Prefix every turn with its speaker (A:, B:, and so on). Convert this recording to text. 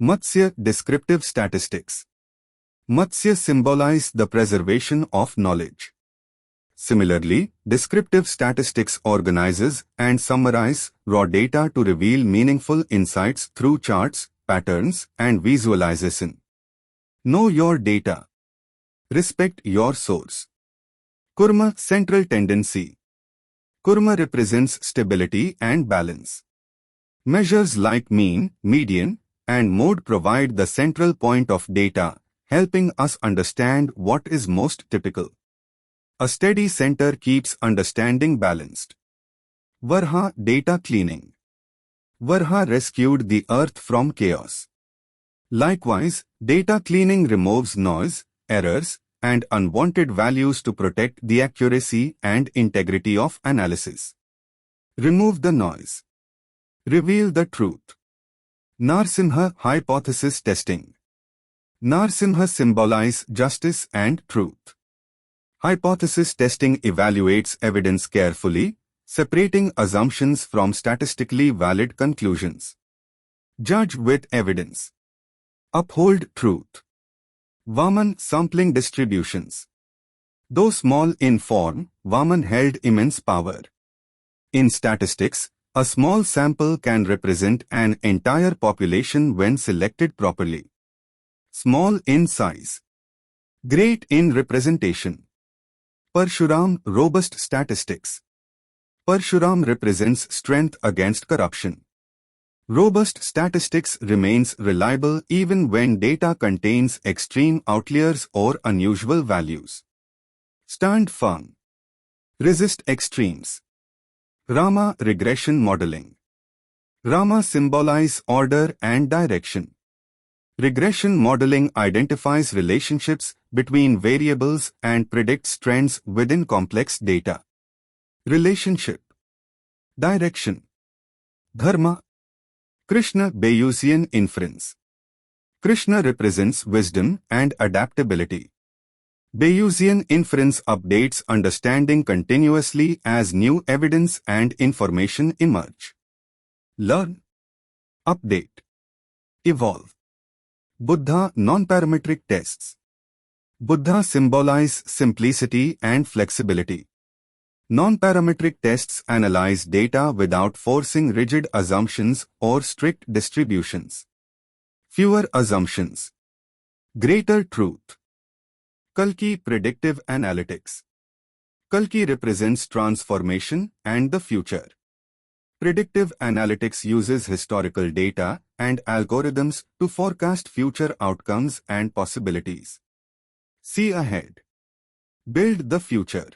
A: Matsya, Descriptive Statistics. Matsya symbolize the preservation of knowledge. Similarly, descriptive statistics organizes and summarize raw data to reveal meaningful insights through charts, patterns, and visualization. Know your data. Respect your source. Kurma, central tendency. Kurma represents stability and balance. Measures like mean, median, and mode provide the central point of data, helping us understand what is most typical. A steady center keeps understanding balanced. Varaha, data cleaning. Varaha rescued the earth from chaos. Likewise, data cleaning removes noise, errors, and unwanted values to protect the accuracy and integrity of analysis. Remove the noise. Reveal the truth. Narasimha, hypothesis testing. Narasimha symbolize justice and truth. Hypothesis testing evaluates evidence carefully, separating assumptions from statistically valid conclusions. Judge with evidence. Uphold truth. Vamana, sampling distributions. Though small in form, Vamana held immense power. In statistics, a small sample can represent an entire population when selected properly. Small in size. Great in representation. Parashurama, robust statistics. Parashurama represents strength against corruption. Robust statistics remains reliable even when data contains extreme outliers or unusual values. Stand firm. Resist extremes. Rama, regression modeling. Rama symbolize order and direction. Regression modeling identifies relationships between variables and predicts trends within complex data. Relationship. Direction. Dharma. Krishna, Bayesian inference. Krishna represents wisdom and adaptability. Bayesian inference updates understanding continuously as new evidence and information emerge. Learn. Update. Evolve. Buddha, non-parametric tests. Buddha symbolize simplicity and flexibility. Non-parametric tests analyze data without forcing rigid assumptions or strict distributions. Fewer assumptions. Greater truth. Kalki, predictive analytics. Kalki represents transformation and the future. Predictive analytics uses historical data and algorithms to forecast future outcomes and possibilities. See ahead. Build the future.